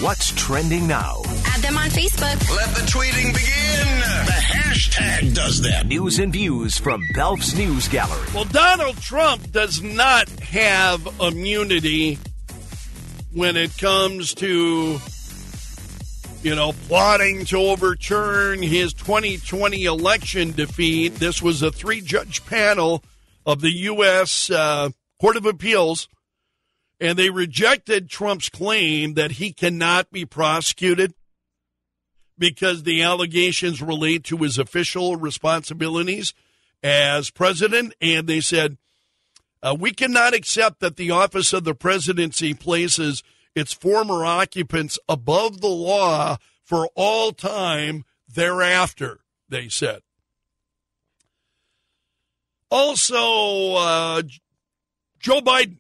What's trending now? Add them on Facebook. Let the tweeting begin. The hashtag does that. News and views from Belf's News Gallery. Well, Donald Trump does not have immunity when it comes to, plotting to overturn his 2020 election defeat. This was a 3-judge panel of the U.S. Court of Appeals, and they rejected Trump's claim that he cannot be prosecuted because the allegations relate to his official responsibilities as president. And they said, we cannot accept that the office of the presidency places its former occupants above the law for all time thereafter, they said. Also, Joe Biden,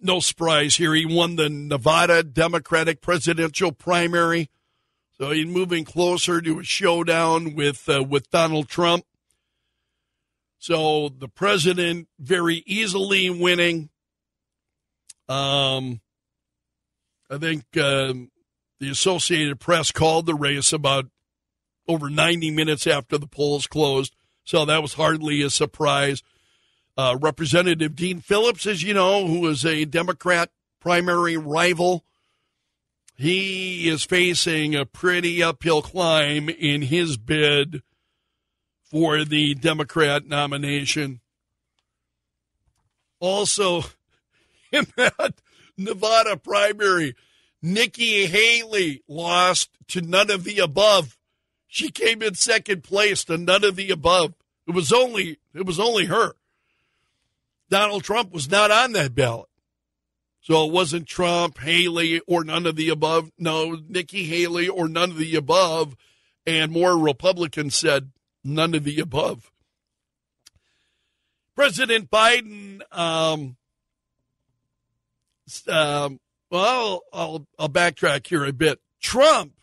no surprise here, he won the Nevada Democratic presidential primary. So he's moving closer to a showdown with Donald Trump. So the president very easily winning. I think the Associated Press called the race about over 90 minutes after the polls closed. So that was hardly a surprise. Representative Dean Phillips, as you know, who is a Democrat primary rival, he is facing a pretty uphill climb in his bid for the Democrat nomination. Also, in that Nevada primary, Nikki Haley lost to none of the above. She came in second place to none of the above. It was only her. Donald Trump was not on that ballot. So it wasn't Trump, Haley, or none of the above. No, Nikki Haley or none of the above. And more Republicans said none of the above. President Biden, I'll backtrack here a bit. Trump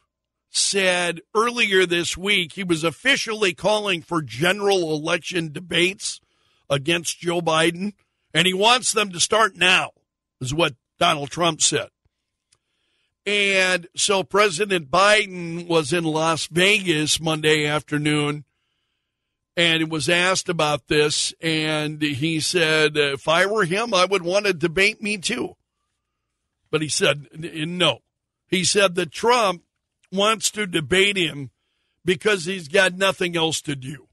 said earlier this week he was officially calling for general election debates against Joe Biden, and he wants them to start now, is what Donald Trump said. And so President Biden was in Las Vegas Monday afternoon, and he was asked about this, and he said, if I were him, I would want to debate me too. But he said no. He said that Trump wants to debate him because he's got nothing else to do.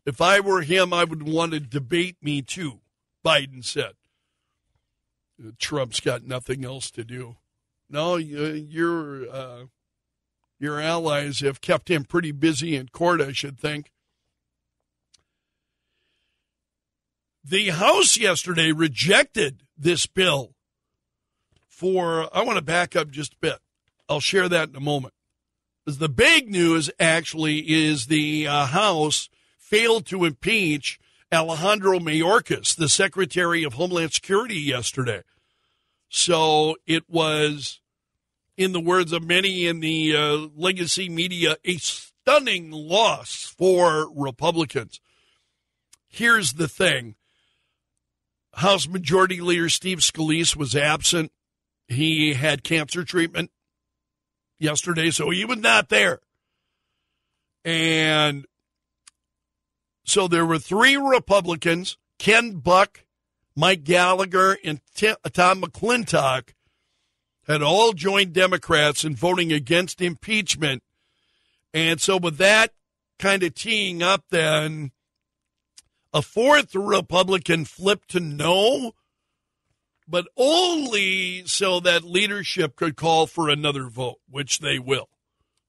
If I were him, I would want to debate me too, Biden said. Trump's got nothing else to do. No, your allies have kept him pretty busy in court, I should think. The House yesterday rejected this bill I want to back up just a bit. I'll share that in a moment. Because the big news actually is the House failed to impeach Alejandro Mayorkas, the Secretary of Homeland Security, yesterday. So it was, in the words of many in the legacy media, a stunning loss for Republicans. Here's the thing. House Majority Leader Steve Scalise was absent. He had cancer treatment yesterday, so he was not there. And so there were 3 Republicans, Ken Buck, Mike Gallagher, and Tom McClintock, had all joined Democrats in voting against impeachment. And so with that kind of teeing up, then a 4th Republican flipped to no, but only so that leadership could call for another vote, which they will.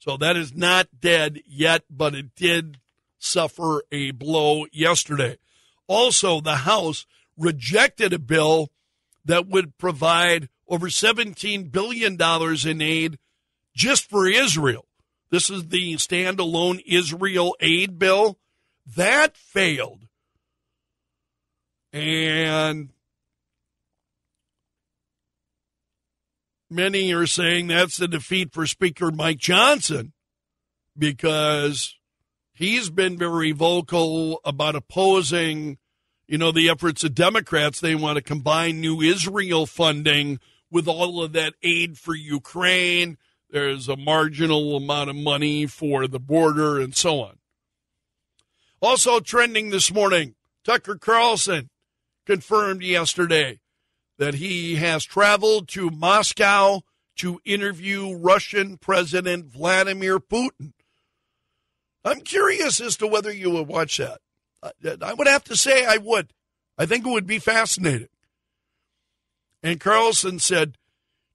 So that is not dead yet, but it did suffer a blow yesterday. Also, the House rejected a bill that would provide over $17 billion in aid just for Israel. This is the standalone Israel aid bill. That failed. And many are saying that's a defeat for Speaker Mike Johnson because he's been very vocal about opposing, the efforts of Democrats. They want to combine new Israel funding with all of that aid for Ukraine. There's a marginal amount of money for the border and so on. Also trending this morning, Tucker Carlson confirmed yesterday that he has traveled to Moscow to interview Russian President Vladimir Putin. I'm curious as to whether you would watch that. I would have to say I would. I think it would be fascinating. And Carlson said,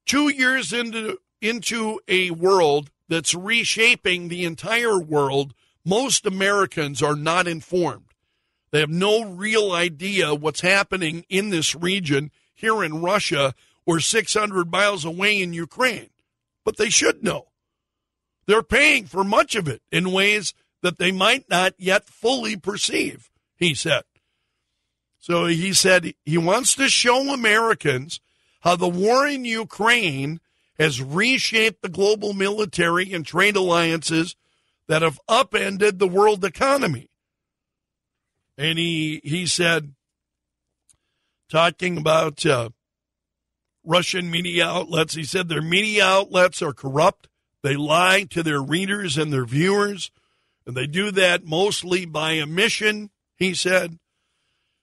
2 years into a world that's reshaping the entire world, most Americans are not informed. They have no real idea what's happening in this region here in Russia or 600 miles away in Ukraine. But they should know. They're paying for much of it in ways that they might not yet fully perceive, he said. So he said he wants to show Americans how the war in Ukraine has reshaped the global military and trade alliances that have upended the world economy. And he said, talking about Russian media outlets, he said their media outlets are corrupt. They lie to their readers and their viewers, and they do that mostly by omission, he said.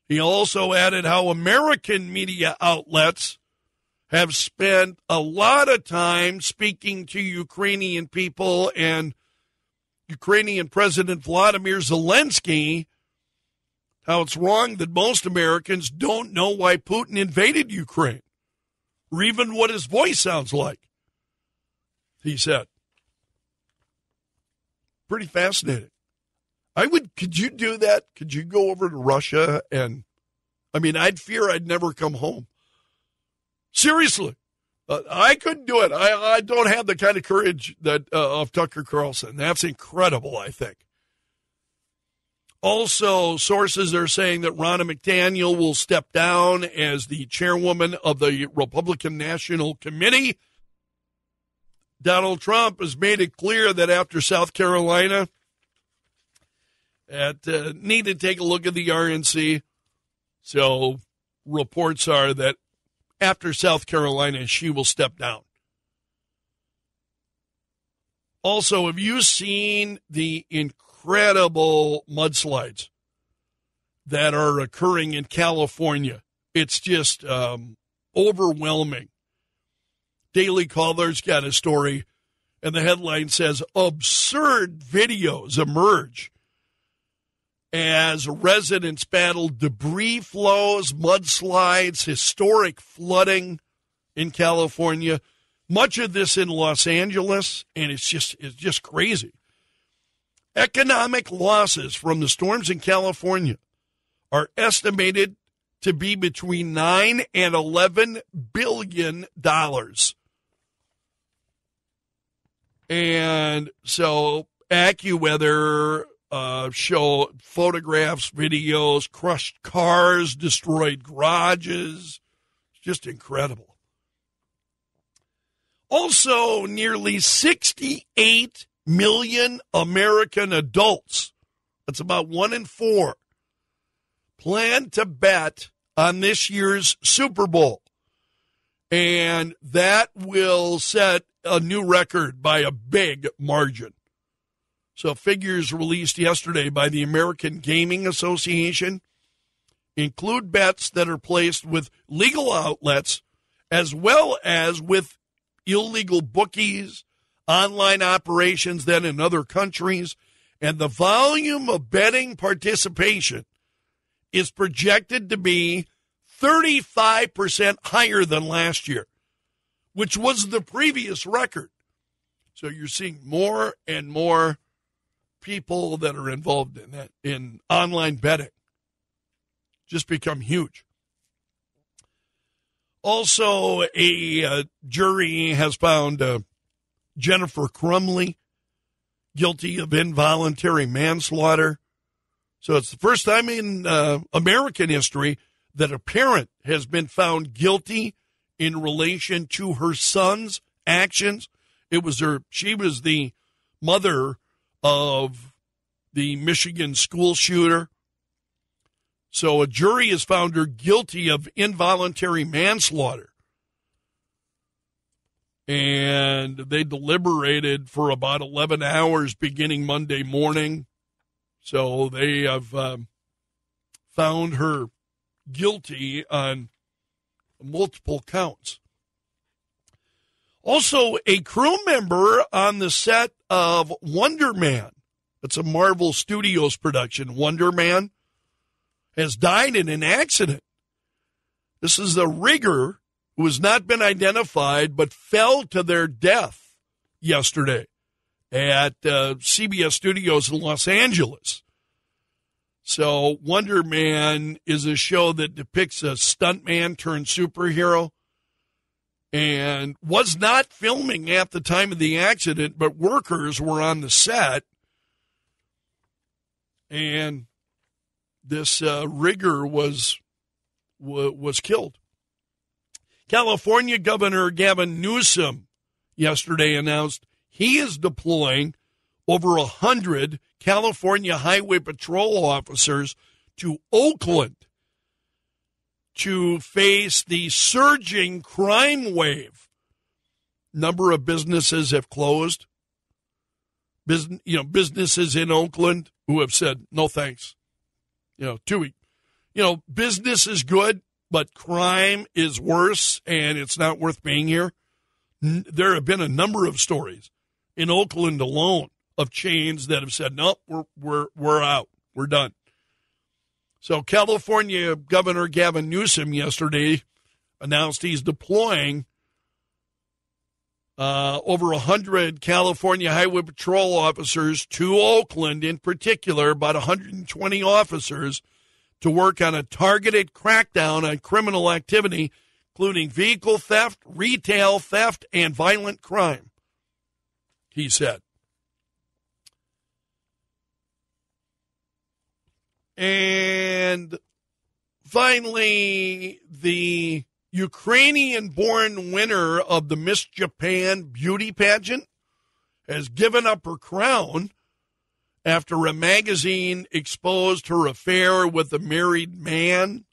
He also added how American media outlets have spent a lot of time speaking to Ukrainian people and Ukrainian President Vladimir Zelensky, how it's wrong that most Americans don't know why Putin invaded Ukraine, or even what his voice sounds like, he said. Pretty fascinating. Could you do that? Could you go over to Russia and, I'd fear I'd never come home. Seriously. I couldn't do it. I don't have the kind of courage that of Tucker Carlson. That's incredible, I think. Also, sources are saying that Ronna McDaniel will step down as the chairwoman of the Republican National Committee. Donald Trump has made it clear that after South Carolina, need to take a look at the RNC. So reports are that after South Carolina, she will step down. Also, have you seen the incredible mudslides that are occurring in California? It's just overwhelming. Daily Caller's got a story, and the headline says, absurd videos emerge as residents battle debris flows, mudslides, historic flooding in California. Much of this in Los Angeles, and it's just crazy. Economic losses from the storms in California are estimated to be between $9 and $11 billion. And so AccuWeather show photographs, videos, crushed cars, destroyed garages. It's just incredible. Also, nearly 68 million American adults, that's about 1 in 4, plan to bet on this year's Super Bowl. And that will set a new record by a big margin. So figures released yesterday by the American Gaming Association include bets that are placed with legal outlets as well as with illegal bookies, online operations then in other countries, and the volume of betting participation is projected to be 35% higher than last year, which was the previous record. So you're seeing more and more people that are involved in that, in online betting, just become huge. Also, a jury has found Jennifer Crumley guilty of involuntary manslaughter. So it's the first time in American history that a parent has been found guilty in relation to her son's actions. She was the mother of the Michigan school shooter. So a jury has found her guilty of involuntary manslaughter. and they deliberated for about 11 hours beginning Monday morning. So they have found her guilty on multiple counts. Also, a crew member on the set of Wonder Man, it's a Marvel Studios production, Wonder Man, has died in an accident. This is a rigger who has not been identified but fell to their death yesterday at CBS Studios in Los Angeles. So Wonder Man is a show that depicts a stuntman turned superhero and was not filming at the time of the accident, but workers were on the set. And this rigger was killed. California Governor Gavin Newsom yesterday announced he is deploying over 100 California Highway Patrol officers to Oakland to face the surging crime wave. Number of businesses have closed. Businesses in Oakland who have said, no thanks. 2 weeks. Business is good, but crime is worse, and it's not worth being here. There have been a number of stories in Oakland alone of chains that have said, no, we're out. We're done. So California Governor Gavin Newsom yesterday announced he's deploying over 100 California Highway Patrol officers to Oakland, in particular, about 120 officers, to work on a targeted crackdown on criminal activity, including vehicle theft, retail theft, and violent crime, he said. And finally, the Ukrainian-born winner of the Miss Japan beauty pageant has given up her crown after a magazine exposed her affair with a married man.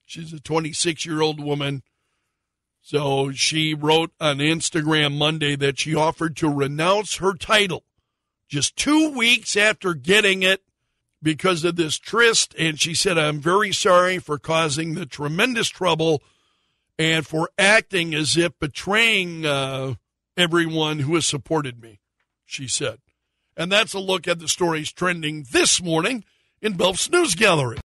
She's a 26-year-old woman. So she wrote on Instagram Monday that she offered to renounce her title just 2 weeks after getting it because of this tryst. And she said, I'm very sorry for causing the tremendous trouble and for acting as if betraying everyone who has supported me, she said. And that's a look at the stories trending this morning in Belf's News Gallery.